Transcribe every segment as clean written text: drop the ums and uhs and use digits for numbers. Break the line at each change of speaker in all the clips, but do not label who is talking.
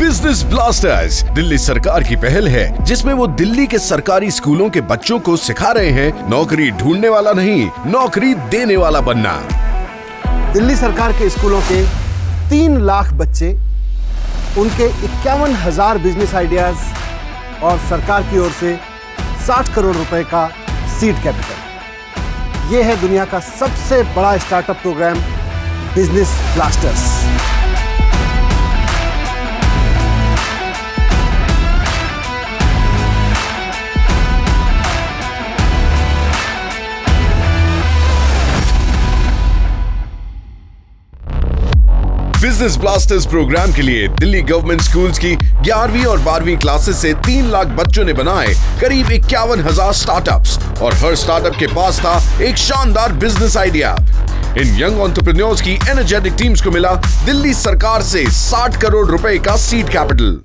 Business blasters Delhi सरकार की पहल है जिसमें वो दिल्ली के सरकारी स्कूलों के बच्चों को सिखा रहे हैं नौकरी ढूंढने वाला नहीं, नौकरी देने वाला बनना।
दिल्ली सरकार के स्कूलों के 3 लाख बच्चे, उनके 51,000 बिजनेस आइडियाज और सरकार की ओर से 60 करोड़ रुपए का सीड कैपिटल। ये है दुनिया का सबसे बड़ा startup program business blasters.
Business blasters program के लिए दिल्ली गवर्नमेंट स्कूल्स की 11वीं और 12वीं क्लासेस से 3 लाख बच्चों ने बनाए करीब 51,000 स्टार्टअप्स और हर स्टार्टअप के पास था एक शानदार बिजनेस आइडिया। इन यंग एंटरप्रेन्योर्स की एनर्जेटिक टीम्स को मिला दिल्ली सरकार से 60 करोड़ रुपए का seed capital.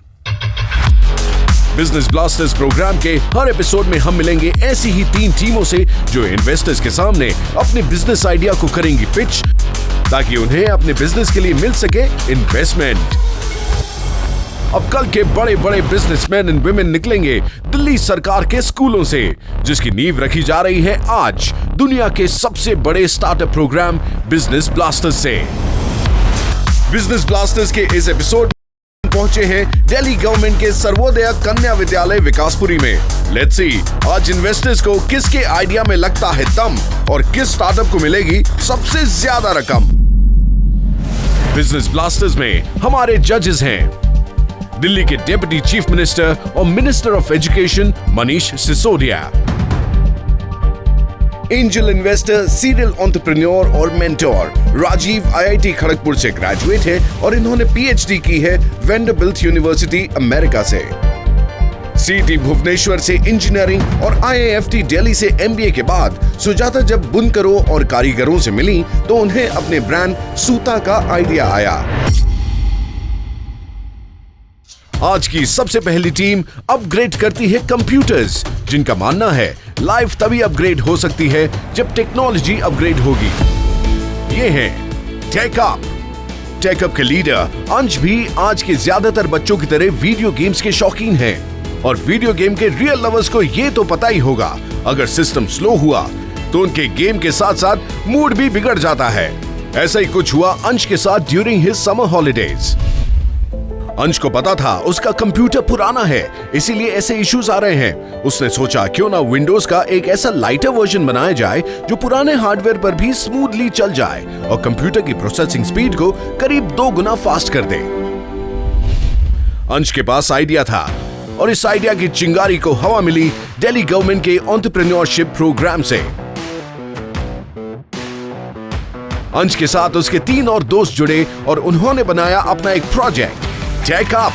Business blasters program के हर एपिसोड में हम मिलेंगे ऐसी ही 3 टीमों से जो इन्वेस्टर्स के सामने अपने बिजनेस आइडिया को करेंगी पिच ताकि उन्हें अपने बिजनेस के लिए मिल सके इन्वेस्टमेंट। अब कल के बड़े बड़े बिजनेसमैन एंड वुमेन निकलेंगे दिल्ली सरकार के स्कूलों से, जिसकी नींव रखी जा रही है आज दुनिया के सबसे बड़े स्टार्टअप प्रोग्राम बिजनेस ब्लास्टर्स से। बिजनेस ब्लास्टर्स के इस एपिसोड पहुंचे हैं दिल्ली गवर्नमेंट के सर्वोदय कन्या विद्यालय विकासपुरी में। लेट्स सी आज इन्वेस्टर्स को किसके आइडिया में लगता है दम और किस स्टार्टअप को मिलेगी सबसे ज्यादा रकम। बिजनेस ब्लास्टर्स में हमारे जजेस हैं दिल्ली के डिप्टी चीफ मिनिस्टर और minister of education Manish Sisodia, angel investor, serial entrepreneur और मेंटोर राजीव आईआईटी खड़गपुर से ग्रेजुएट है और इन्होंने पीएचडी की है वेंडरबिल्ट यूनिवर्सिटी अमेरिका से। सीटी भुवनेश्वर से इंजीनियरिंग और आईआईएफटी दिल्ली से एमबीए के बाद सुजाता जब बुनकरों और कारीगरों से मिली तो उन्हें अपने ब्रांड सूता का आइडिया आया। आज की सबसे पहली टीम अपग्रेड करती है कंप्यूटर्स, जिनका मानना है लाइफ तभी अपग्रेड हो सकती है जब टेक्नोलॉजी अपग्रेड होगी। ये हैं टेकअप। टेकअप के लीडर अंश भी आज के ज्यादातर बच्चों की तरह वीडियो गेम्स के शौकीन हैं और वीडियो गेम के रियल लवर्स को ये तो पता ही होगा अगर सिस्टम स्लो हुआ तो उनके गेम के साथ साथ मूड भी बिगड़ जाता है। ऐसा ही कुछ हुआ अंश के साथ ड्यूरिंग हिज समर हॉलीडेज। अंश को पता था उसका कंप्यूटर पुराना है, इसीलिए ऐसे इश्यूज आ रहे हैं। उसने सोचा क्यों ना विंडोज का एक ऐसा लाइटर वर्जन बनाया जाए जो पुराने हार्डवेयर पर भी स्मूथली चल जाए और कंप्यूटर की प्रोसेसिंग स्पीड को करीब 2 गुना फास्ट कर दे। अंश के पास आइडिया था और इस आइडिया की चिंगारी को हवा मिली दिल्ली गवर्नमेंट के एंटरप्रेन्योरशिप प्रोग्राम से। अंश के साथ उसके 3 और दोस्त जुड़े और उन्होंने बनाया अपना एक प्रोजेक्ट टेकअप।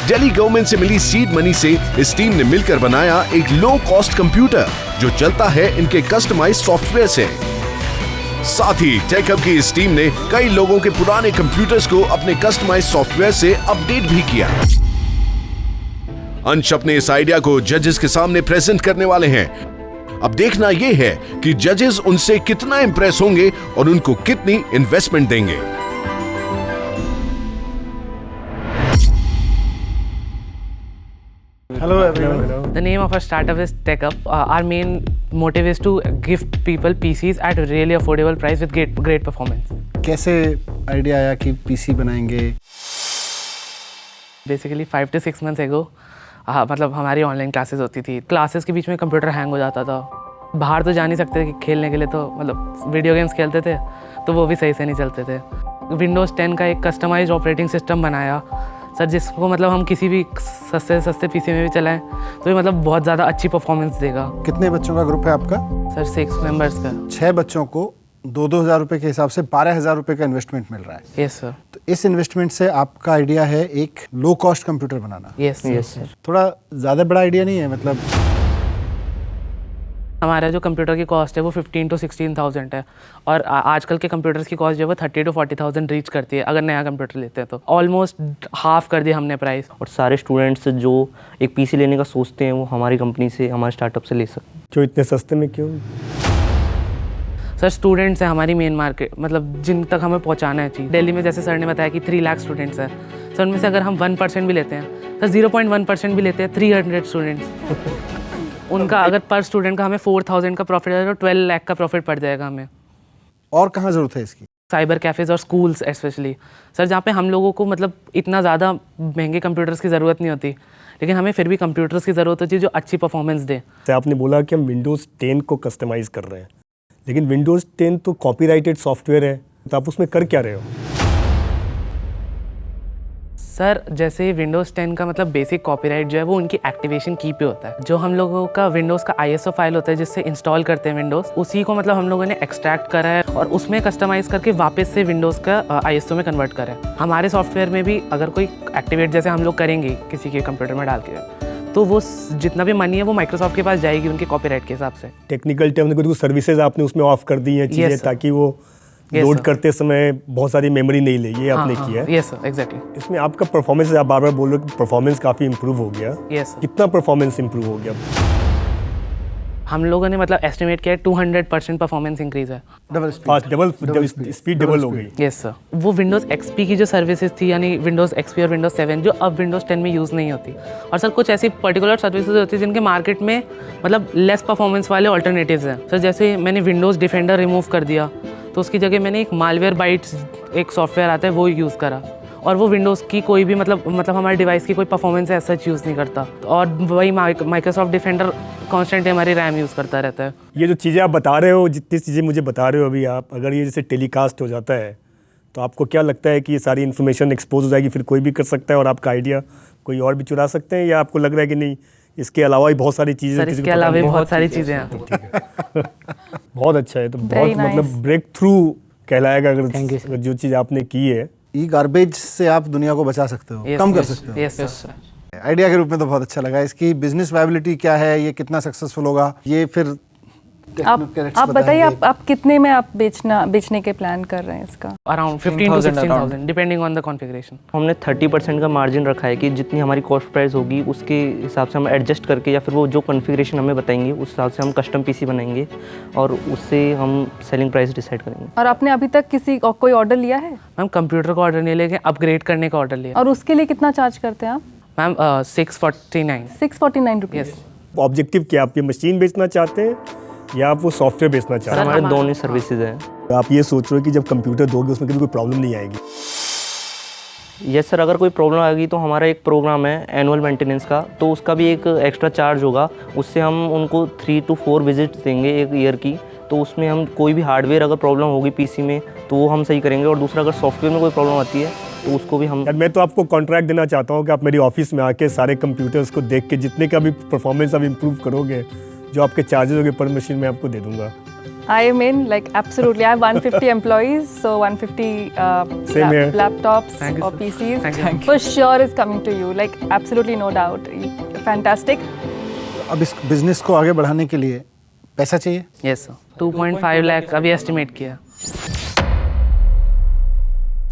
दिल्ली गवर्नमेंट से मिली सीड मनी से इस टीम ने मिलकर बनाया एक लो कॉस्ट कंप्यूटर जो चलता है इनके कस्टमाइज सॉफ्टवेयर से। साथ ही टेकअप की इस टीम ने कई लोगों के पुराने कंप्यूटर्स को अपने कस्टमाइज सॉफ्टवेयर से अपडेट भी किया। अंश अपने इस आइडिया को जजेस के सामने प्रेजेंट करने वाले हैं। अब देखना यह है कि जजेस उनसे कितना इंप्रेस होंगे और उनको कितनी इन्वेस्टमेंट देंगे।
Hello everyone.
The name of our startup is TechUp. Our main motive is to give people PCs at a really affordable price with great performance.
कैसे आइडिया आया कि पीसी बनाएंगे?
Basically 5 to 6 months ago, मतलब हमारी online classes होती थी। Classes के बीच में कंप्यूटर हैंग हो जाता था। बाहर तो जा नहीं सकते थे खेलने के लिए, तो मतलब वीडियो गेम्स खेलते थे तो वो भी सही से नहीं चलते थे। Windows 10 का एक कस्टमाइज्ड ऑपरेटिंग सिस्टम बनाया सर, जिसको मतलब हम किसी भी सस्ते पीसी में भी चलाएं तो ये मतलब बहुत ज़्यादा अच्छी परफॉर्मेंस देगा।
कितने बच्चों का ग्रुप है आपका?
सर 6 मेंबर्स का।
6 बच्चों को 2-2 हज़ार रुपए के हिसाब से 12,000 रुपए का इन्वेस्टमेंट मिल रहा है।
Yes sir.
तो इस इन्वेस्टमेंट से आपका आइडिया है एक लो कॉस्ट कंप्यूटर बनाना।
Yes sir.
थोड़ा ज़्यादा बड़ा आइडिया नहीं है? मतलब
हमारा जो कंप्यूटर की कॉस्ट है वो 15 to 16,000 है और आजकल के कंप्यूटर्स की कॉस्ट जो है वो 30 to 40,000 रीच करती है अगर नया कंप्यूटर लेते हैं तो। ऑलमोस्ट हाफ कर दिया हमने प्राइस।
और सारे स्टूडेंट्स जो एक पीसी लेने का सोचते हैं वो हमारी कंपनी से, हमारे स्टार्टअप से ले सकते हैं।
जो इतने सस्ते में क्यों?
सर स्टूडेंट्स हैं हमारी मेन मार्केट, मतलब जिन तक हमें पहुंचाना है चीज़। दिल्ली में जैसे सर ने बताया कि 3 लाख स्टूडेंट्स हैं सर, उनमें से अगर हम 1% भी लेते हैं सर, 0.1% भी लेते हैं, 300 स्टूडेंट्स उनका अगर पर स्टूडेंट का हमें 4000 का प्रॉफिट है तो 12 लाख का प्रॉफिट पड़ जाएगा हमें।
और कहाँ ज़रूरत है इसकी?
साइबर कैफ़ेज़ और स्कूल्स स्पेशली सर, जहाँ पे हम लोगों को मतलब इतना ज़्यादा महंगे कंप्यूटर्स की ज़रूरत नहीं होती, लेकिन हमें फिर भी कंप्यूटर्स की ज़रूरत होती है जो अच्छी परफॉर्मेंस दे।
तो आपने बोला कि हम विंडोज़ 10 को कस्टमाइज़ कर रहे हैं, लेकिन विंडोज़ 10 तो कॉपीराइटेड सॉफ्टवेयर है, तो आप उसमें कर क्या रहे हो?
सर जैसे विंडोज़ 10 का मतलब बेसिक कॉपीराइट जो है वो उनकी एक्टिवेशन की पे होता है। जो हम लोगों का विंडोज़ का ISO फाइल होता है जिससे इंस्टॉल करते हैं विंडोज़, उसी को मतलब हम लोगों ने एक्सट्रैक्ट करा है और उसमें कस्टमाइज़ करके वापस से विंडोज़ का ISO में कन्वर्ट करा है। हमारे सॉफ्टवेयर में भी अगर कोई एक्टिवेट जैसे हम लोग करेंगे किसी के कंप्यूटर में डाल के, तो वो जितना भी मनी है वो माइक्रोसॉफ्ट के पास जाएगी उनके कॉपीराइट के हिसाब से।
टेक्निकल टर्म में कुछ सर्विसेज आपने उसमें ऑफ कर दी हैं चीज़ें, ताकि वो लोड करते समय बहुत सारी मेमोरी नहीं ले, ये आपने किया है।
Yes sir, exactly.
इसमें आपका परफॉर्मेंस, आप बार बार बोल रहे हो कि परफॉर्मेंस काफ़ी इंप्रूव हो गया।
Yes sir.
कितना परफॉर्मेंस इंप्रूव हो गया?
हम लोगों ने मतलब एस्टिमेट किया 200% परफॉर्मेंस इंक्रीज है।
डबल
स्पीड डबल हो गई।
Yes sir. वो विंडोज़ XP की जो सर्विसेज थी यानी विंडोज़ XP और विंडोज़ 7 जो अब विंडोज़ 10 में यूज़ नहीं होती, और सर कुछ ऐसी पर्टिकुलर सर्विसेज होती है जिनके मार्केट में मतलब लेस परफॉर्मेंस वाले ऑल्टरनेटिव्स हैं। सर जैसे मैंने विंडोज़ डिफेंडर रिमूव कर दिया तो उसकी जगह मैंने एक मालवेयर बाइट्स एक सॉफ्टवेयर आता है वो यूज़ करा, और वो विंडोज़ की कोई भी मतलब हमारे डिवाइस की कोई परफॉर्मेंस ऐसा यूज़ नहीं करता, और वही माइक्रोसॉफ्ट डिफेंडर कॉन्स्टेंटली हमारी रैम यूज़ करता रहता है।
ये जो चीज़ें आप बता रहे हो, जितनी चीज़ें मुझे बता रहे हो अभी आप, अगर ये जैसे टेलीकास्ट हो जाता है तो आपको क्या लगता है कि ये सारी इन्फॉर्मेशन एक्सपोज हो जाएगी, फिर कोई भी कर सकता है और आपका आइडिया कोई और भी चुरा सकते हैं, या आपको लग रहा है कि नहीं इसके अलावा भी बहुत सारी चीज़ें?
सर इसके अलावा भी बहुत सारी चीज़ें हैं।
बहुत अच्छा है, तो बहुत मतलब ब्रेक थ्रू कहलाएगा अगर जो चीज़ आपने की है।
ई गार्बेज से आप दुनिया को बचा सकते हो, कम कर सकते हो।
Yes sir.
आइडिया के रूप में तो बहुत अच्छा लगा। इसकी बिजनेस वायबिलिटी क्या है, ये कितना सक्सेसफुल होगा, ये फिर
आप बताइए आप कितने में आप बेचने के प्लान कर रहे हैं इसका?
Around 15 to 16,000 depending on the configuration.
हमने 30% का मार्जिन रखा है कि जितनी हमारी कॉस्ट प्राइस होगी उसके हिसाब से हम एडजस्ट करके, या फिर वो जो कॉन्फ़िगरेशन हमें बताएंगे उस हिसाब से हम कस्टम पीसी बनाएंगे और उससे हम सेलिंग प्राइस डिसाइड करेंगे।
और आपने अभी तक कोई ऑर्डर लिया है?
मैम कंप्यूटर का ऑर्डर नहीं लेके अपग्रेड करने का ऑर्डर लिया।
और उसके लिए कितना चार्ज करते हैं आप?
Ma'am
649 rupees.
ऑब्जेक्टिव क्या, आप ये मशीन बेचना चाहते हैं या आप वो सॉफ्टवेयर बेचना चाहते हैं?
हमारे दोनों सर्विसेज हैं।
आप ये सोच रहे हो कि जब कंप्यूटर दोगे उसमें कभी कोई प्रॉब्लम नहीं आएगी?
यस सर, अगर कोई प्रॉब्लम आ गई तो हमारा एक प्रोग्राम है एनुअल मेंटेनेंस का, तो उसका भी एक एक्स्ट्रा चार्ज होगा। उससे हम उनको 3 to 4 विजिट देंगे एक ईयर की, तो उसमें हम कोई भी हार्डवेयर अगर प्रॉब्लम होगी पीसी में तो वो हम सही करेंगे, और दूसरा अगर सॉफ्टवेयर में कोई प्रॉब्लम आती है तो उसको भी हम।
यार मैं तो आपको कॉन्ट्रैक्ट देना चाहता हूँ कि आप मेरी ऑफिस में आके सारे कंप्यूटर्स को देख के जितने का भी परफॉर्मेंस आप इम्प्रूव करोगे, जो आपके चार्जेस होंगे पर मशीन में आपको दे दूंगा।
I mean, like absolutely. I have 150 employees, so 150
Same here.
laptops
Thank you,
or
sir.
PCs
Thank you.
for sure is coming to you. Like absolutely no doubt. Fantastic.
अब इस business को आगे बढ़ाने के लिए पैसा चाहिए।
Yes sir. 2.5 लाख अभी एस्टिमेट किया।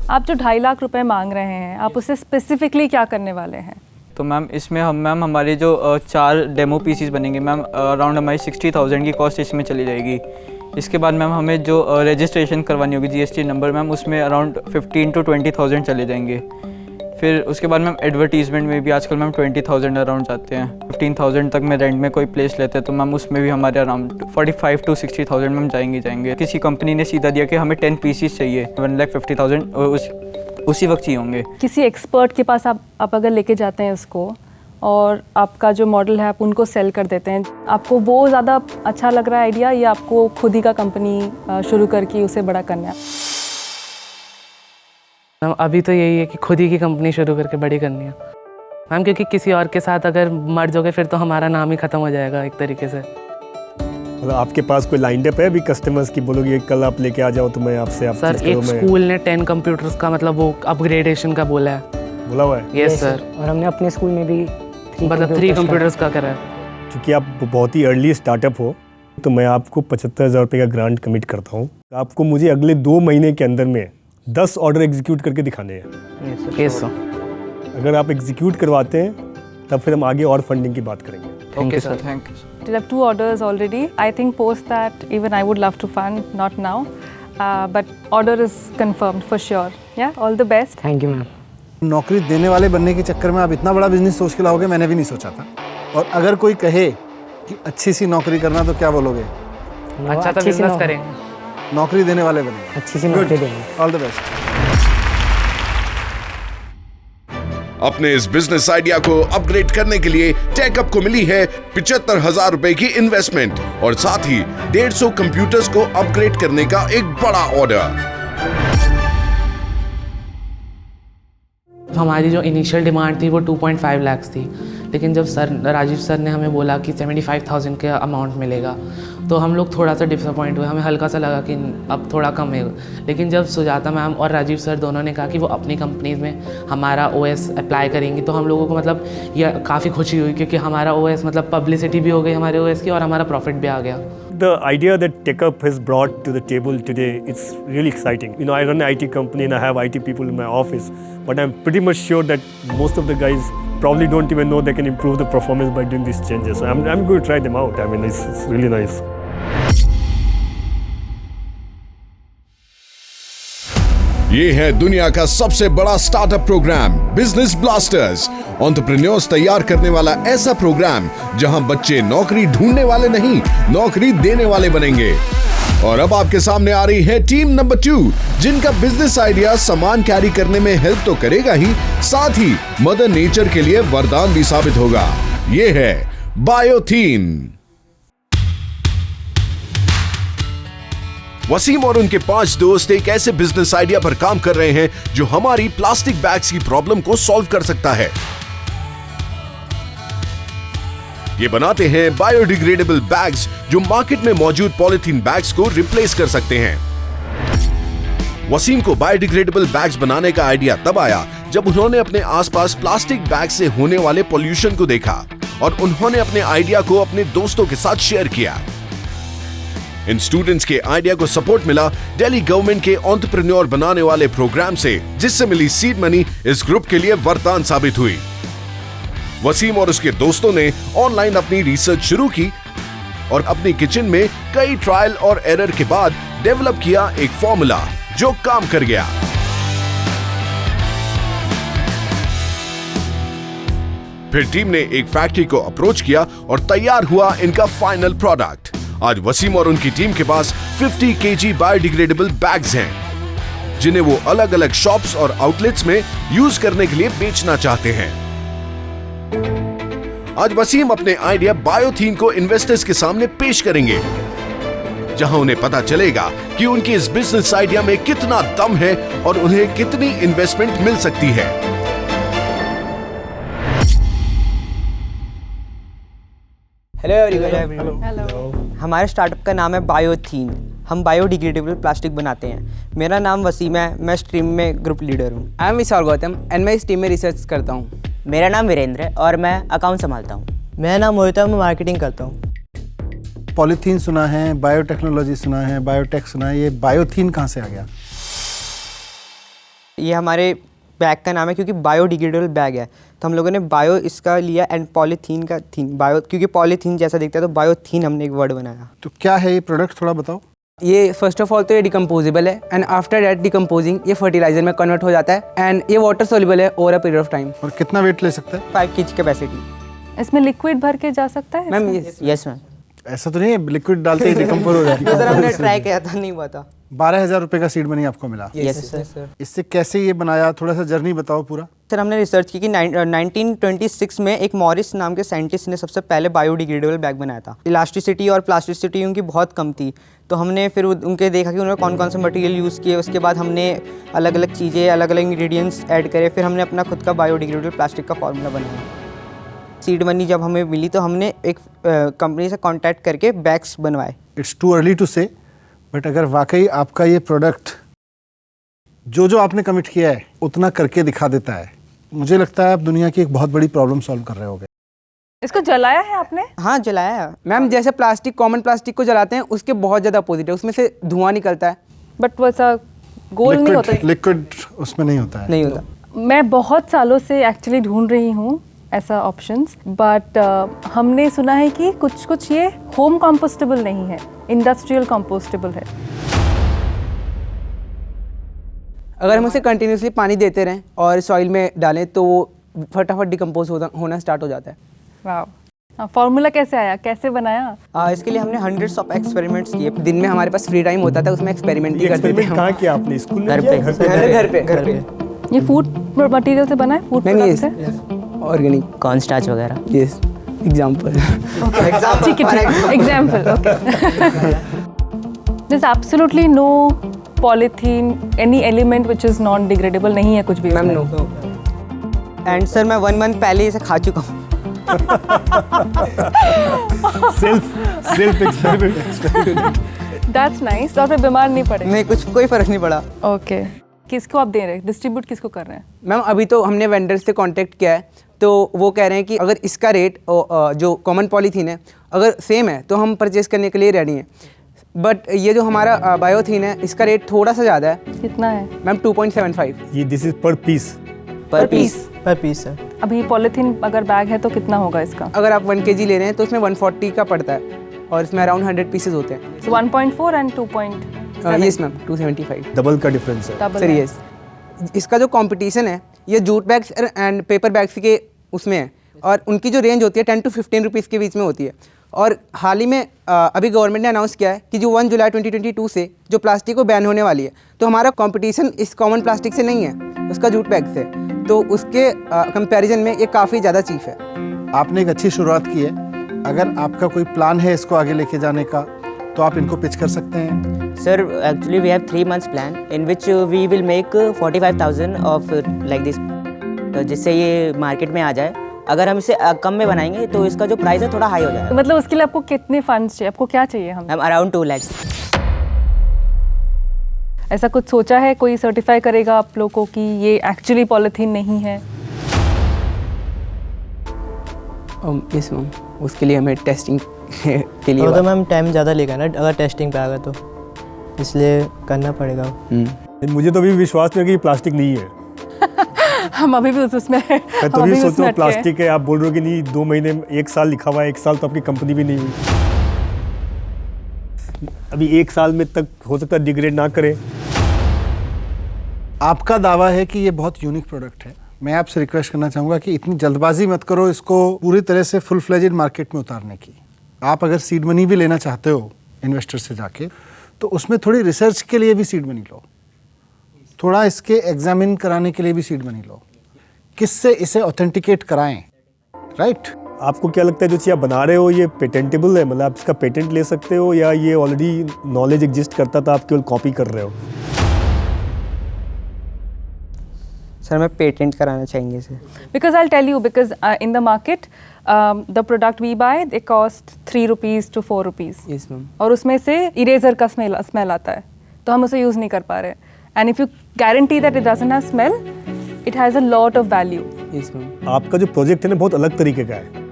आप जो 2.5 लाख रुपए मांग रहे हैं, आप उसे स्पेसिफिकली क्या करने वाले हैं?
तो मैम इसमें हम हमारे जो 4 डेमो पीसीज बनेंगे मैम, अराउंड हमारी 60,000 की कॉस्ट इसमें चली जाएगी। इसके बाद मैम हमें जो रजिस्ट्रेशन करवानी होगी GST नंबर मैम, उसमें अराउंड 15 to 20,000 चले जाएंगे। फिर उसके बाद मैम एडवर्टीजमेंट में भी आजकल मैम 20,000 अराउंड जाते हैं। 15,000 तक में रेंट में कोई प्लेस लेते हैं तो मैम उसमें भी हमारे अराउंड 45 to 60,000 मैम जाएंगे। किसी कंपनी ने सीधा दिया कि हमें 10 पीसीज चाहिए, 1,50,000 उसी वक्त चाहिए होंगे।
किसी एक्सपर्ट के पास आप अगर लेके जाते हैं उसको और आपका जो मॉडल है आप उनको सेल कर देते हैं, आपको वो ज़्यादा अच्छा लग रहा है आइडिया, या आपको खुद ही का कंपनी शुरू करके उसे बड़ा करना है?
मैम अभी तो यही है कि खुद ही की कंपनी शुरू करके बड़ी करनी है मैम, क्योंकि किसी और के साथ अगर मर्ज हो गए फिर तो हमारा नाम ही ख़त्म हो जाएगा एक तरीके से।
मतलब आपके पास कोई लाइन अप है अभी कस्टमर्स की, बोलोगे कल आप लेके आ जाओ तो मैं आपसे
सर एक स्कूल ने 10 कंप्यूटर्स का मतलब वो अपग्रेडेशन का बोला है।
बोला हुआ है?
Yes sir.
और हमने अपने स्कूल में भी
3 कंप्यूटर्स का करा है।
क्योंकि आप बहुत ही अर्ली स्टार्टअप हो तो मैं आपको 75,000 रुपये का ग्रांट कमिट करता हूँ। आपको मुझे अगले 2 महीने के अंदर में 10 ऑर्डर एग्जीक्यूट करके दिखाने हैं।
Yes sir.
अगर आप एग्जीक्यूट करवाते हैं तब फिर हम आगे और फंडिंग की बात करेंगे।
Okay sir, thank you.
We have 2 orders already. I think post that even I would love to fund, not now. But order is confirmed for sure. Yeah, all the best.
Thank you ma'am.
नौकरी देने वाले बनने के चक्कर में आप इतना बड़ा बिजनेस सोच के लाओगे, मैंने भी नहीं सोचा था। और अगर कोई कहे कि अच्छी सी नौकरी करना तो क्या बोलोगे?
अच्छा तो बिजनेस करेंगे।
नौकरी देने वाले बनेंगे।
अच्छी सी नौकरी देंगे।
All the best.
अपने इस बिजनेस आइडिया को अपग्रेड करने के लिए टेकअप को मिली है 75,000 रुपए की इन्वेस्टमेंट और साथ ही 150 कंप्यूटर्स को अपग्रेड करने का एक बड़ा ऑर्डर।
हमारी जो इनिशियल डिमांड थी वो 2.5 लाख थी, लेकिन जब राजीव सर ने हमें बोला कि 75,000 के अमाउंट मिलेगा तो हम लोग थोड़ा सा डिसअपॉइंट हुए। हमें हल्का सा लगा कि अब थोड़ा कम है, लेकिन जब सुजाता मैम और राजीव सर दोनों ने कहा कि वो अपनी कंपनीज में हमारा OS अप्लाई करेंगी तो हम लोगों को मतलब यह काफ़ी खुशी हुई, क्योंकि हमारा OS मतलब पब्लिसिटी भी हो गई हमारे OS की और हमारा प्रॉफिट भी आ गया।
The idea that TechUp has brought to the table today, it's really exciting. You know, I run an IT company and I have IT people in my office, but I'm pretty much sure that most of the guys probably don't even know they can improve the performance by doing these changes. I'm going to try them out. I mean, it's really nice.
ये है दुनिया का सबसे बड़ा startup program business blasters. Entrepreneurs तैयार करने वाला ऐसा प्रोग्राम जहां बच्चे नौकरी ढूंढने वाले नहीं, नौकरी देने वाले बनेंगे। और अब आपके सामने आ रही है टीम नंबर 2, जिनका बिजनेस आइडिया सामान कैरी करने में हेल्प तो करेगा ही, साथ ही मदर नेचर के लिए वरदान भी साबित होगा। ये है बायोथीन। वसीम और उनके 5 दोस्त एक ऐसे बिजनेस आइडिया पर काम कर रहे हैं जो हमारी प्लास्टिक बैग्स की प्रॉब्लम को सॉल्व कर सकता है। ये बनाते हैं बायोडिग्रेडेबल बैग्स जो मार्केट में मौजूद पॉलिथीन बैग्स को रिप्लेस कर सकते हैं। वसीम को बायोडिग्रेडेबल बैग्स बनाने का आइडिया तब आया जब उन्होंने अपने आसपास प्लास्टिक बैग से होने वाले पॉल्यूशन को देखा और उन्होंने अपने आइडिया को अपने दोस्तों के साथ शेयर किया। इन स्टूडेंट्स के आइडिया को सपोर्ट मिला दिल्ली गवर्नमेंट के एंटरप्रेन्योर बनाने वाले प्रोग्राम से, जिससे मिली सीड मनी इस ग्रुप के लिए वरदान साबित हुई। वसीम और उसके दोस्तों ने ऑनलाइन अपनी रिसर्च शुरू की और अपनी किचन में कई ट्रायल और एरर के बाद डेवलप किया एक फॉर्मूला जो काम कर गया। फिर टीम ने एक फैक्ट्री को अप्रोच किया और तैयार हुआ इनका फाइनल प्रोडक्ट। आज वसीम और उनकी टीम के पास 50 kg बायोडिग्रेडेबल बैग्स हैं, जिन्हें वो अलग अलग शॉप्स और आउटलेट्स में यूज करने के लिए बेचना चाहते हैं। आज वसीम अपने आइडिया बायोथीन को इन्वेस्टर्स के सामने पेश करेंगे, जहां उन्हें पता चलेगा कि उनके इस बिजनेस आइडिया में कितना दम है और उन्हें कितनी इन्वेस्टमेंट मिल सकती है।
Hello everyone. हमारे स्टार्टअप का नाम है बायोथीन। हम बायोडिग्रेडेबल प्लास्टिक बनाते हैं। मेरा नाम वसीम है, मैं स्ट्रीम में ग्रुप लीडर हूँ।
I am Vishal Gautam and मैं इस टीम में रिसर्च करता हूँ।
मेरा नाम वीरेंद्र है और मैं अकाउंट संभालता हूँ।
मेरा नाम मोहित है, मैं मार्केटिंग करता हूँ।
पॉलीथीन सुना है, बायोटेक्नोलॉजी सुना है, बायोटेक सुना है, ये बायोथीन कहाँ से आ गया?
ये हमारे बैग का नाम है क्योंकि बायोडिग्रेडेबल बैग है, तो हम लोगों ने बायो इसका लिया एंड पॉलीथीन का थीन, बायो क्योंकि पॉलीथीन जैसा दिखता है तो बायोथीन हमने एक वर्ड बनाया।
तो क्या है ये प्रोडक्ट, थोड़ा बताओ।
ये फर्स्ट ऑफ ऑल तो ये डिकम्पोजेबल है एंड आफ्टर दैट डिकम्पोजिंग ये फर्टिलाइजर में कन्वर्ट हो जाता है एंड ये वाटर सोल्यूबल है over a period of time.
और कितना वेट ले सकता है?
5 kg कैपेसिटी।
इसमें लिक्विड भर के जा सकता है?
Ma'am
yes ma'am.
ऐसा तो नहीं है लिक्विड डालते ही डिकम्पोज हो जाती
सर हमने ट्राई किया था, नहीं हुआ था।
12,000 रुपए का सीड मनी आपको मिला।
Yes sir.
इससे कैसे ये बनाया, थोड़ा सा जर्नी बताओ पूरा।
सर हमने रिसर्च की कि 1926 में एक मॉरिस नाम के साइंटिस्ट ने सबसे पहले बायोडिग्रेडेबल बैग बनाया था। इलास्टिसिटी और प्लास्टिसिटी उनकी बहुत कम थी, तो हमने फिर उनके देखा कि उन्होंने कौन कौन से मटेरियल यूज़ किए। उसके बाद हमने अलग अलग चीज़ें, अलग अलग इंग्रेडिएंट्स ऐड करे, फिर हमने अपना खुद का बायोडिग्रेडेबल प्लास्टिक का फॉर्मूला बनाया। सीड मनी जब हमें मिली तो हमने एक कंपनी से कांटेक्ट करके बैग्स बनवाए।
इट्स टू अर्ली टू से, बट अगर वाकई आपका ये प्रोडक्ट जो आपने कमिट किया है उतना करके दिखा देता है, मुझे लगता है आप दुनिया की एक बहुत बड़ी प्रॉब्लम सॉल्व कर रहे होगे।
इसको जलाया है आपने?
हाँ जलाया है
मैम। जैसे प्लास्टिक कॉमन प्लास्टिक को जलाते हैं उसके बहुत ज़्यादा अपोजिट है, उसमें से धुआं निकलता है
बट वैसा गोल नहीं होता।
लिक्विड उसमें नहीं होता है।
नहीं होता।
मैं बहुत सालों से एक्चुअली ढूंढ रही हूँ ऐसा ऑप्शंस, बट हमने सुना है कि कुछ ये होम कंपोस्टेबल नहीं है, इंडस्ट्रियल कंपोस्टेबल है।
अगर हम उसे कंटिन्यूसली पानी देते रहें और सॉइल में डालें तो वो फटाफट डिकम्पोज होना स्टार्ट हो जाता है।
वाह, फॉर्मूला कैसे आया, कैसे बनाया?
इसके लिए हमने हंड्रेड्स ऑफ एक्सपेरिमेंट्स किए।
दिन में हमारे पास फ्री टाइम होता था, उसमें एक्सपेरिमेंट भी करते थे।
कहाँ किया आपने, स्कूल में
घर
किया?
पे।
घर पे।
ये फूड मटेरियल से बना है, फूड प्रोडक्ट से?
ऑर्गेनिक
कॉर्न स्टार्च वगैरह।
Yes, example.
ठीक है, example. There's absolutely no polythene, any element which is non-degradable नहीं है कुछ भी।
Ma'am no.
एंड सर मैं 1 मंथ पहले ही इसे खा चुका हूँ।
Self experiment.
That's nice। और फिर बीमार नहीं पड़े?
नहीं, कोई फर्क नहीं पड़ा।
ओके, किसको आप दे रहे हैं, डिस्ट्रीब्यूट किसको कर रहे हैं?
मैम अभी तो हमने वेंडर से कांटेक्ट किया है, तो वो कह रहे हैं कि अगर इसका रेट जो कॉमन पॉलीथीन है अगर सेम है तो हम परचेज करने के लिए रेडी हैं। बट ये जो हमारा बायोथीन है इसका रेट थोड़ा सा ज़्यादा है।
कितना है?
मैम 2.75।
ये दिस इज पर पीस।
पर पीस
सर।
अभी पॉलीथीन अगर बैग है तो कितना होगा इसका?
अगर आप 1 kg ले रहे हैं तो उसमें 140 का पड़ता है और इसमें अराउंड 100 पीसेज होते हैं।
So 1.4 and 2.7।
Yes ma'am, 275।
Double का डिफरेंस है।
डबल
सर
है।
यस, इसका जो कंपटीशन है ये jute bags and paper bags के उसमें है और उनकी जो रेंज होती है 10 to 15 रुपीज़ के बीच में होती है। और हाल ही में अभी गवर्नमेंट ने अनाउंस किया है कि जो 1 जुलाई 2022 से जो प्लास्टिक को बैन होने वाली है, तो हमारा कंपटीशन इस कॉमन प्लास्टिक से नहीं है, उसका जूट बैग से, तो उसके कंपैरिजन में ये काफ़ी ज़्यादा चीप है।
आपने एक अच्छी शुरुआत की है। अगर आपका कोई प्लान है इसको आगे लेके जाने का तो आप इनको पिच कर सकते हैं।
Sir, actually we have 3 months plan in which we will make 45,000 of like this, जिससे ये मार्केट में आ जाए। अगर हम इसे कम में बनाएंगे तो इसका जो प्राइस है थोड़ा हाई हो जाएगा।
तो मतलब उसके लिए आपको कितने फंड्स चाहिए, आपको क्या चाहिए? हम
अराउंड 2 लाख।
ऐसा कुछ सोचा है, कोई सर्टिफाई करेगा आप लोगों को कि ये एक्चुअली पॉलीथीन नहीं है?
यस मैम, उसके लिए हमें टेस्टिंग के लिए
तो मैम टाइम ज़्यादा लेगा ना अगर टेस्टिंग पे आएगा तो, इसलिए करना पड़ेगा।
मुझे तो अभी विश्वास नहीं है कि प्लास्टिक नहीं है।
हम अभी भी उसमें हैं।
मैं तो अभी सोच रहा हूँ प्लास्टिक है, आप बोल रहे हो कि नहीं 2 महीने 1 साल लिखा हुआ है, 1 साल तो आपकी कंपनी भी नहीं हुई। अभी 1 साल में तक हो सकता है डिग्रेड ना करे।
आपका दावा है कि ये बहुत यूनिक प्रोडक्ट है। मैं आपसे रिक्वेस्ट करना चाहूँगा कि इतनी जल्दबाजी मत करो इसको पूरी तरह से फुल फ्लेजेड मार्केट में उतारने की। आप अगर सीड मनी भी लेना चाहते हो इन्वेस्टर से जाके, तो उसमें थोड़ी रिसर्च के लिए भी सीड मनी लो, थोड़ा इसके एग्जामिन कराने के लिए भी सीड मनी लो, किससे इसे ऑथेंटिकेट कराएं, राइट?
आपको क्या लगता है जो चीज़ आप बना रहे हो ये पेटेंटेबल है, मतलब आप इसका पेटेंट ले सकते हो, या ये ऑलरेडी नॉलेज एग्जिस्ट करता था, आप केवल कॉपी कर रहे हो?
सर मैं पेटेंट कराना चाहेंगे इसे।
Because I'll tell you, because in the market the product we buy they cost 3 rupees to 4 rupees।
Yes ma'am.
और उसमें से इरेजर का स्मेल आता है, तो हम उसे यूज़ नहीं कर पा रहे। And if you guarantee that it doesn't have smell, it has a lot of value.
Yes ma'am.
आपका जो प्रोजेक्ट है ना बहुत अलग तरीके का है,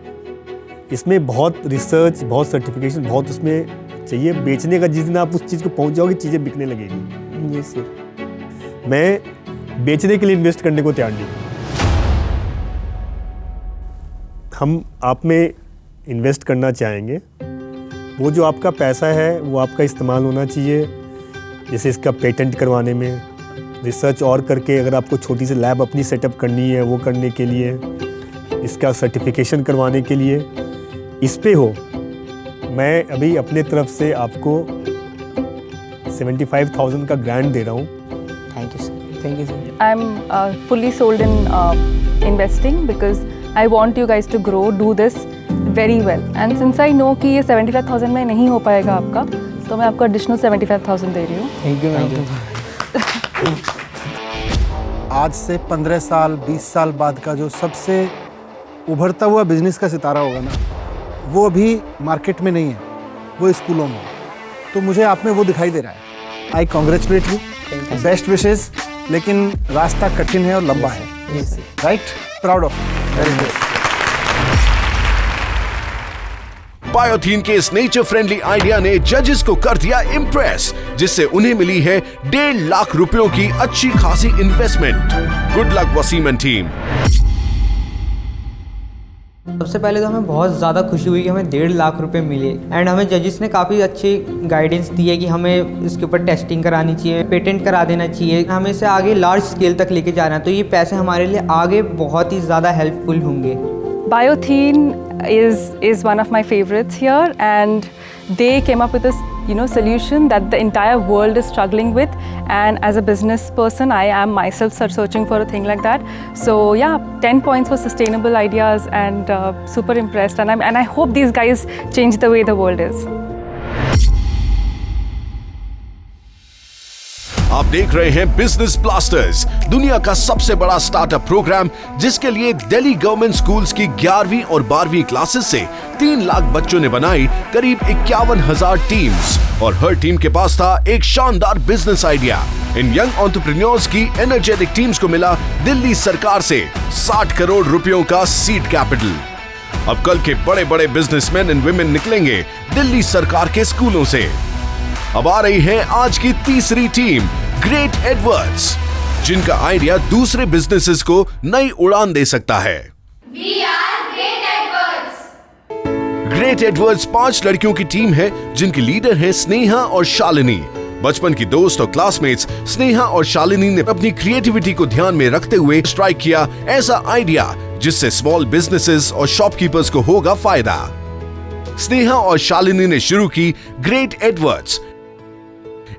इसमें बहुत रिसर्च, बहुत सर्टिफिकेशन, बहुत उसमें चाहिए। बेचने का जिस दिन आप उस चीज़ को पहुंच जाओगे चीज़ें बिकने लगेगी।
Yes sir.
मैं बेचने के लिए इन्वेस्ट करने को तैयार नहीं। हम आप में इन्वेस्ट करना चाहेंगे, वो जो आपका पैसा है वो आपका इस्तेमाल होना चाहिए, जैसे इसका पेटेंट करवाने में, रिसर्च और करके अगर आपको छोटी सी लैब अपनी सेटअप करनी है वो करने के लिए, इसका सर्टिफिकेशन करवाने के लिए, इस पे हो। मैं अभी अपने तरफ से आपको 75,000 का ग्रांट दे रहा हूँ।
Thank you sir.
Thank you, sir.
I'm fully sold in investing because I want you guys to grow, do this very well. And since I know कि ये 75,000 में नहीं हो पाएगा आपका, तो मैं आपको additional 75,000 दे रही हूँ।
Thank you, ma'am.
आज से 15 साल 20 साल बाद का जो सबसे उभरता हुआ बिजनेस का सितारा होगा ना, वो अभी मार्केट में नहीं है, वो स्कूलों में। तो मुझे आप में वो दिखाई दे रहा है। I congratulate you, best wishes. लेकिन रास्ता कठिन है और लंबा है, right? Proud of. Very good.
बायोथीन के इस नेचर फ्रेंडली आइडिया ने जजेस को कर दिया इम्प्रेस, जिससे उन्हें मिली है 1.5 लाख रुपयों की अच्छी खासी investment. Good luck Wasim and team.
सबसे पहले तो हमें बहुत ज़्यादा खुशी हुई कि हमें 1.5 लाख रुपए मिले एंड हमें जजेस ने काफ़ी अच्छी गाइडेंस दी है कि हमें इसके ऊपर टेस्टिंग करानी चाहिए, पेटेंट करा देना चाहिए, हमें इसे आगे लार्ज स्केल तक लेके जाना है। तो ये पैसे हमारे लिए आगे बहुत ही ज़्यादा हेल्पफुल होंगे।
Biothene is one of my favorites here, and they came up with a solution that the entire world is struggling with, and as a business person I am myself searching for a thing like that. So yeah, 10 points for sustainable ideas, and super impressed, and I hope these guys change the way the world is.
आप देख रहे हैं business blasters, दुनिया का सबसे बड़ा startup programme, जिसके लिए दिल्ली गवर्नमेंट स्कूल्स की 11वीं और 12वीं क्लासेस से 3 लाख बच्चों ने बनाई करीब 51,000 टीम्स, और हर टीम के पास था एक शानदार बिजनेस आइडिया। इन यंग एंटरप्रेन्योर्स की एनर्जेटिक टीम्स को मिला दिल्ली सरकार से 60 करोड़ रुपयों का सीड कैपिटल। अब कल के बड़े बड़े बिजनेसमैन एंड वुमेन निकलेंगे दिल्ली सरकार के स्कूलों से। अब आ रही है आज की तीसरी टीम, ग्रेट एडवर्ड्स, जिनका आइडिया दूसरे बिजनेसेस को नई उड़ान दे सकता है। ग्रेट एडवर्ड्स 5 लड़कियों की टीम है, जिनकी लीडर है स्नेहा और शालिनी। बचपन की दोस्त और क्लासमेट्स स्नेहा और शालिनी ने अपनी क्रिएटिविटी को ध्यान में रखते हुए स्ट्राइक किया ऐसा आइडिया जिससे स्मॉल बिजनेसेस और शॉपकीपर्स को होगा फायदा। स्नेहा और शालिनी ने शुरू की ग्रेट एडवर्ड्स,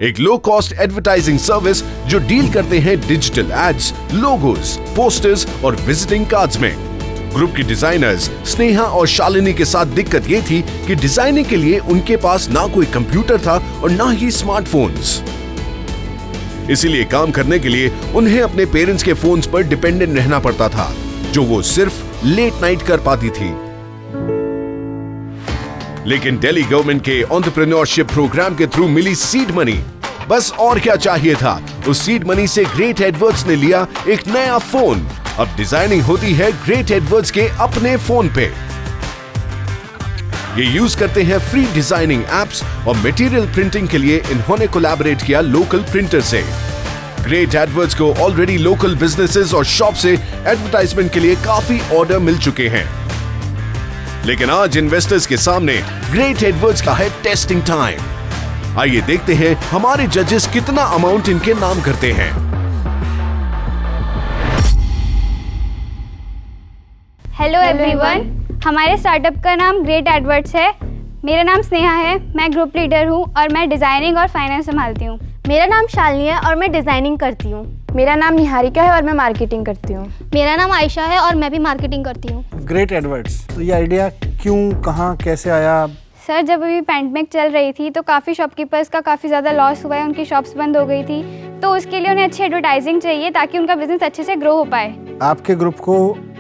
एक लो कॉस्ट एडवर्टाइजिंग सर्विस जो डील करते हैं डिजिटल एड्स, लोगोस, पोस्टर्स और विजिटिंग कार्ड्स में। ग्रुप की डिजाइनर्स स्नेहा और शालिनी के साथ दिक्कत ये थी कि डिजाइनिंग के लिए उनके पास ना कोई कंप्यूटर था और ना ही स्मार्टफोन्स। इसीलिए काम करने के लिए उन्हें अपने पेरेंट्स के फोन्स पर डिपेंडेंट रहना पड़ता था, जो वो सिर्फ लेट नाइट कर पाती थी। लेकिन दिल्ली गवर्नमेंट के एंटरप्रेन्योरशिप प्रोग्राम के थ्रू मिली सीड मनी, बस और क्या चाहिए था। उस सीड मनी से ग्रेट एडवर्ड्स ने लिया एक नया फोन। अब डिजाइनिंग होती है ग्रेट एडवर्ड्स के अपने फोन पे। ये यूज करते हैं फ्री डिजाइनिंग एप्स, और मटेरियल प्रिंटिंग के लिए इन्होंने कोलैबोरेट किया लोकल प्रिंटर से। ग्रेट एडवर्ड्स को ऑलरेडी लोकल बिजनेसेस और शॉप से एडवर्टाइजमेंट के लिए काफी ऑर्डर मिल चुके हैं। लेकिन आज इन्वेस्टर्स के सामने ग्रेट एडवर्ड्स का है टेस्टिंग टाइम। आइए देखते हैं हमारे जजेस कितना अमाउंट इनके नाम करते हैं।
हेलो एवरीवन, हमारे स्टार्टअप का नाम ग्रेट एडवर्ड्स है। मेरा नाम स्नेहा है, मैं ग्रुप लीडर हूँ और मैं डिज़ाइनिंग और फाइनेंस संभालती हूँ।
मेरा नाम शालिनी है और मैं डिज़ाइनिंग करती हूँ। मेरा नाम निहारिका है और मैं मार्केटिंग करती हूँ।
मेरा नाम आयशा है और मैं भी मार्केटिंग करती हूँ।
ग्रेट एडवर्ड्स, तो ये आइडिया क्यों, कहाँ, कैसे आया?
सर, जब अभी पैंडमिक चल रही थी तो काफ़ी शॉपकीपर्स का काफ़ी ज़्यादा लॉस हुआ है, उनकी शॉप्स बंद हो गई थी, तो उसके लिए उन्हें अच्छी एडवर्टाइजिंग चाहिए ताकि उनका बिजनेस अच्छे से ग्रो हो पाए।
आपके ग्रुप को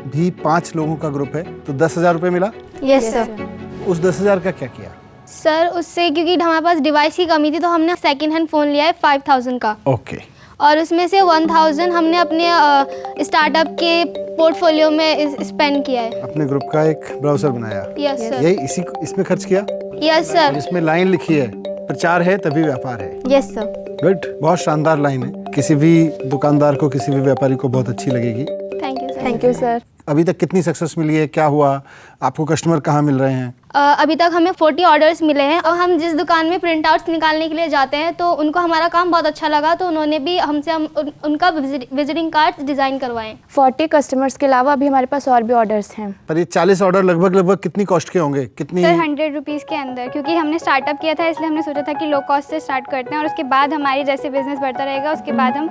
भी 5 लोगों का ग्रुप है, तो 10,000 रुपये मिला?
Yes sir.
उस 10,000 का क्या किया?
सर, उससे क्योंकि हमारे पास डिवाइस की कमी थी तो हमने सेकेंड हैंड फ़ोन लिया है 5,000 का।
ओके।
और उसमें से 1,000 हमने अपने स्टार्टअप के पोर्टफोलियो में स्पेंड किया है।
अपने ग्रुप का एक ब्राउजर बनाया?
Yes sir.
यही इसमें खर्च किया?
Yes sir.
इसमें लाइन लिखी है, प्रचार है तभी व्यापार है।
Yes sir.
गुड, बहुत शानदार लाइन है, किसी भी दुकानदार को, किसी भी व्यापारी को बहुत अच्छी लगेगी।
Thank you sir.
Thank you sir.
अभी तक कितनी सक्सेस मिली है, क्या हुआ, आपको कस्टमर कहाँ मिल रहे हैं?
अभी तक हमें 40 ऑर्डर्स मिले हैं, और हम जिस दुकान में प्रिंट आउट्स निकालने के लिए जाते हैं तो उनको हमारा काम बहुत अच्छा लगा, तो उन्होंने भी हमसे उनका विजिटिंग कार्ड डिज़ाइन करवाएं।
40 कस्टमर्स के अलावा अभी हमारे पास और भी ऑर्डर्स हैं।
पर ये 40 ऑर्डर लगभग कितनी कॉस्ट के होंगे? कितनी?
सर, 100 रुपीज़ के अंदर, क्योंकि हमने स्टार्टअप किया था इसलिए हमने सोचा था कि लो कॉस्ट से स्टार्ट करते हैं और उसके बाद हमारी जैसे बिजनेस बढ़ता रहेगा उसके बाद हम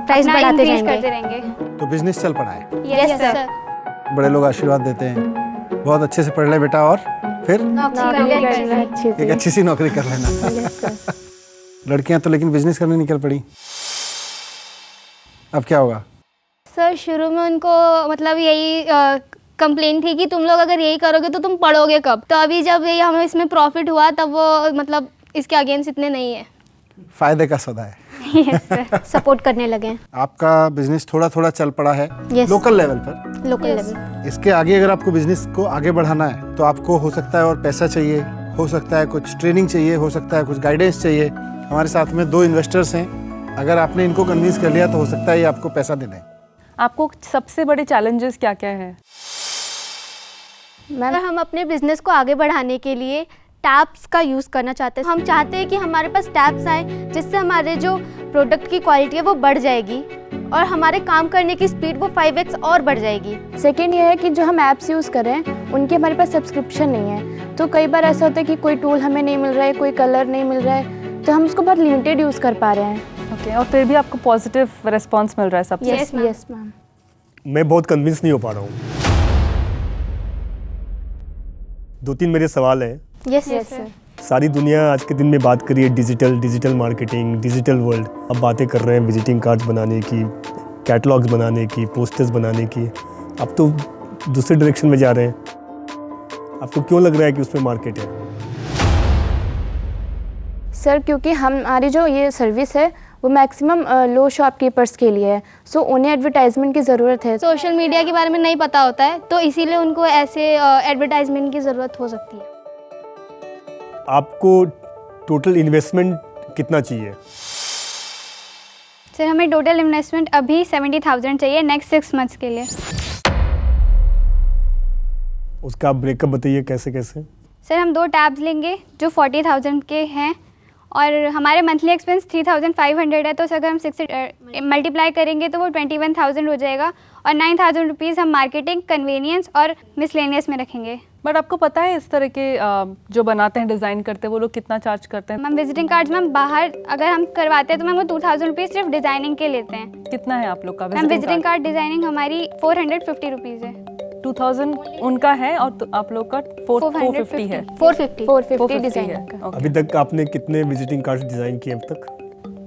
प्राइस बढ़ाते
रहेंगे।
तो बिजनेस चल पड़ा है?
Yes sir.
बड़े लोग आशीर्वाद देते हैं, बहुत अच्छे से पढ़ ले बेटा, और फिर एक अच्छी सी नौकरी कर लेना। लड़कियां तो लेकिन बिजनेस करने निकल पड़ी, अब क्या होगा?
सर, शुरू में उनको मतलब यही कंप्लेन थी कि तुम लोग अगर यही करोगे तो तुम पढ़ोगे कब। तो अभी जब ये हमें इसमें प्रॉफिट हुआ तब वो मतलब इसके अगेंस्ट इतने नहीं है।
फायदे का सौदा है।
Yes sir.
सपोर्ट करने लगे।
आपका बिजनेस थोड़ा थोड़ा चल पड़ा है लोकल लेवल पर।
Local level.
इसके आगे अगर आपको बिजनेस को आगे बढ़ाना है तो आपको हो सकता है और पैसा चाहिए, हो सकता है कुछ ट्रेनिंग चाहिए, हो सकता है कुछ गाइडेंस चाहिए। हमारे साथ में 2 इन्वेस्टर्स हैं, अगर आपने इनको कन्विंस कर लिया तो हो सकता है ये आपको पैसा दे दें।
आपको सबसे बड़े चैलेंजेस क्या क्या हैं?
मैम हम अपने बिजनेस को आगे बढ़ाने के लिए टैब्स का यूज़ करना चाहते हैं। हम चाहते हैं कि हमारे पास टैब्स आए जिससे हमारे जो प्रोडक्ट की क्वालिटी है वो बढ़ जाएगी और हमारे काम करने की स्पीड वो 5x और बढ़ जाएगी।
सेकेंड ये है कि जो हम ऐप्स यूज़ कर रहे हैं उनके हमारे पास सब्सक्रिप्शन नहीं है, तो कई बार ऐसा होता है कि कोई टूल हमें नहीं मिल रहा है, कोई कलर नहीं मिल रहा है, तो हम उसको बहुत लिमिटेड यूज़ कर पा रहे हैं।
ओके, और फिर भी आपको पॉजिटिव रिस्पॉन्स मिल रहा है सबसे?
Yes ma'am.
मैं बहुत कन्विंस नहीं हो पा रहा हूँ। 2-3 मेरे सवाल हैं।
Yes sir.
सारी दुनिया आज के दिन में बात कर रही है डिजिटल मार्केटिंग, डिजिटल वर्ल्ड। अब बातें कर रहे हैं विजिटिंग कार्ड्स बनाने की, कैटलॉग्स बनाने की, पोस्टर्स बनाने की। अब तो दूसरे डायरेक्शन में जा रहे हैं। आपको क्यों लग रहा है कि उसमें मार्केट है?
सर क्योंकि हमारी जो ये सर्विस है वो मैक्सिमम लो शॉपकीपर्स के लिए है, सो उन्हें एडवर्टाइजमेंट की ज़रूरत है।
सोशल मीडिया के बारे में नहीं पता होता है, तो इसीलिए उनको ऐसे एडवर्टाइजमेंट की ज़रूरत हो सकती है।
आपको टोटल इन्वेस्टमेंट कितना चाहिए?
सर हमें टोटल इन्वेस्टमेंट अभी 70,000 चाहिए नेक्स्ट 6 मंथ्स के लिए।
उसका आप ब्रेकअप बताइए कैसे कैसे?
सर हम 2 टैब्स लेंगे जो 40,000 के हैं और हमारे मंथली एक्सपेंस 3,500 है, तो अगर हम 6 से मल्टीप्लाई करेंगे तो वो 21,000 हो जाएगा और 9,000 रुपीज़ हम मार्केटिंग, कन्वीनियंस और मिसलेनियस में रखेंगे।
बट आपको पता है इस तरह के जो बनाते हैं, डिज़ाइन करते हैं, वो लोग कितना चार्ज करते हैं?
मैम विजिटिंग कार्ड्स मैम बाहर अगर हम करवाते हैं तो मैम वो 2,000 रुपीज़ सिर्फ डिज़ाइनिंग के लेते हैं।
कितना है आप लोग का
मैम विजिटिंग कार्ड डिज़ाइनिंग हमारी 450 रुपीज़ है।
2000 उनका है और तो आप लोग का 450 है।
450
डिज़ाइन का।
अभी तक आपने कितने विजिटिंग कार्ड्स डिज़ाइन किए अब तक?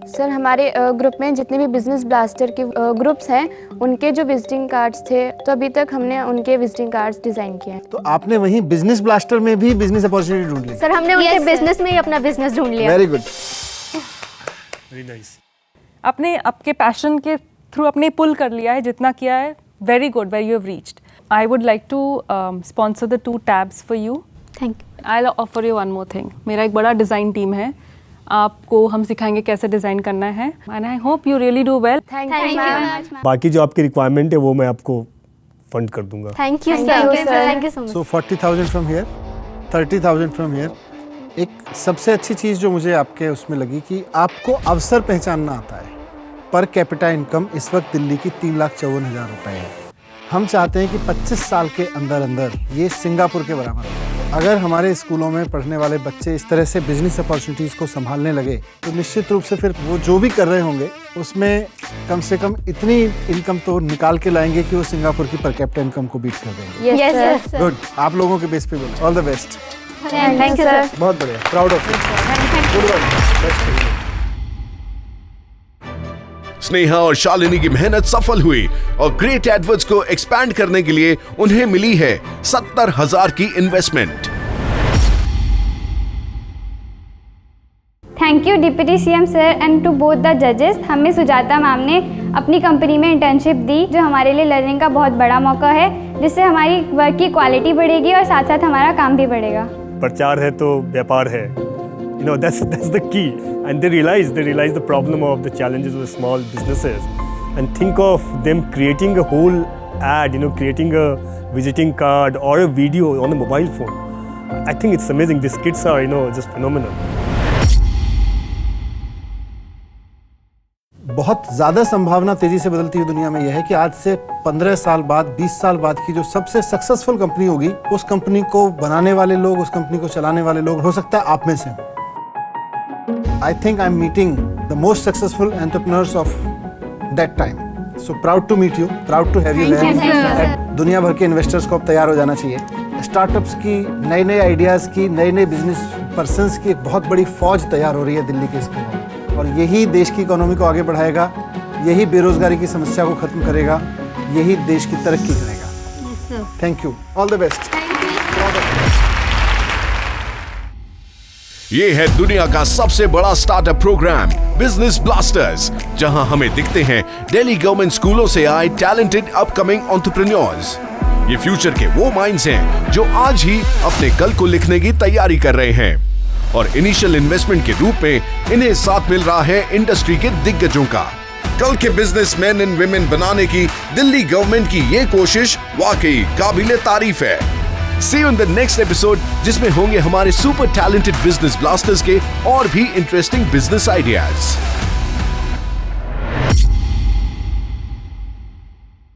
सर हमारे ग्रुप में जितने भी बिजनेस ब्लास्टर के ग्रुप्स हैं उनके जो विजिटिंग कार्ड्स थे, तो अभी तक हमने उनके विजिटिंग कार्ड्स डिज़ाइन किए हैं।
तो आपने वहीं बिजनेस ब्लास्टर में भी बिजनेस अपॉर्चुनिटी ढूंढ ली?
सर हमने उनके बिजनेस में ही अपना बिजनेस ढूंढ लिया।
Very good,
very nice.
अपने आपके पैशन के थ्रू अपने पुल कर लिया है, जितना किया है, very good, where you have reached. I would like to sponsor the 2 tabs for you.
Thank you.
I will offer you one more thing. मेरा एक बड़ा डिज़ाइन टीम है, आपको हम सिखाएंगे कैसे डिज़ाइन करना है, and I hope you really do well.
Thank you ma'am.
बाकी जो आपकी रिक्वायरमेंट है वो मैं आपको फंड कर दूंगा।
Thank you sir, thank you so much.
So 40,000 from here, 30,000 from here. एक सबसे अच्छी चीज़ जो मुझे आपके उसमें लगी कि आपको अवसर पहचानना आता है। पर कैपिटा इनकम इस वक्त दिल्ली की 3,54,000 रुपये है। हम चाहते हैं कि 25 साल के अंदर अंदर ये सिंगापुर के बराबर हो। अगर हमारे स्कूलों में पढ़ने वाले बच्चे इस तरह से बिजनेस अपॉर्चुनिटीज़ को संभालने लगे तो निश्चित रूप से फिर वो जो भी कर रहे होंगे उसमें कम से कम इतनी इनकम तो निकाल के लाएंगे कि वो सिंगापुर की पर कैपिटा इनकम को बीट कर देंगे।
Yes sir.
गुड, आप लोगों के बेस पे बोलो। All the best.
Thank you sir.
बहुत बढ़िया, proud of you. Good work.
Sneha और शालिनी की मेहनत सफल हुई और ग्रेट एडवर्ड्स को एक्सपैंड करने के लिए उन्हें मिली है 70,000 की investment.
Thank you deputy CM sir and to both the जजेस। हमें सुजाता मैम ने अपनी कंपनी में इंटर्नशिप दी, जो हमारे लिए लर्निंग का बहुत बड़ा मौका है, जिससे हमारी वर्क की क्वालिटी बढ़ेगी और साथ साथ हमारा काम भी बढ़ेगा।
प्रचार है तो व्यापार है, you know, that's the key, and they realize the problem of the challenges of the small businesses, and think of them creating a whole ad, creating a visiting card or a video on a mobile phone. I think it's amazing. These kids are just phenomenal.
बहुत ज़्यादा संभावना तेज़ी से बदलती हुई दुनिया में यह है कि आज से 15 साल बाद, 20 साल बाद की जो सबसे सक्सेसफुल कंपनी होगी, उस कंपनी को बनाने वाले लोग, उस कंपनी को चलाने वाले लोग हो सकता है आप में से। I think I'm meeting the most successful entrepreneurs of that time. So proud to meet you, proud to have you here. दुनिया भर के इन्वेस्टर्स को अब तैयार हो जाना चाहिए। स्टार्टअप्स की, नए नए आइडियाज़ की, नए नए बिजनेस पर्सन्स की एक बहुत बड़ी फौज तैयार हो रही है दिल्ली के स्कूलों में, और यही देश की इकोनॉमी को आगे बढ़ाएगा, यही बेरोजगारी की समस्या को खत्म करेगा, यही देश की तरक्की करेगा। Thank you, all the best.
ये है दुनिया का सबसे बड़ा स्टार्टअप प्रोग्राम बिजनेस ब्लास्टर्स, जहां हमें दिखते हैं दिल्ली गवर्नमेंट स्कूलों से आए टैलेंटेड अपकमिंग एंटरप्रेन्योर्स। ये फ्यूचर के वो माइंड्स हैं जो आज ही अपने कल को लिखने की तैयारी कर रहे हैं, और इनिशियल इन्वेस्टमेंट के रूप में इन्हें साथ मिल रहा है इंडस्ट्री के दिग्गजों का। कल के बिजनेसमैन एंड विमेन बनाने की दिल्ली गवर्नमेंट की ये कोशिश वाकई काबिले तारीफ है। See you in the next episode, जिसमें होंगे हमारे सुपर टैलेंटेड बिजनेस ब्लास्टर्स के और भी इंटरेस्टिंग बिजनेस आइडियाज।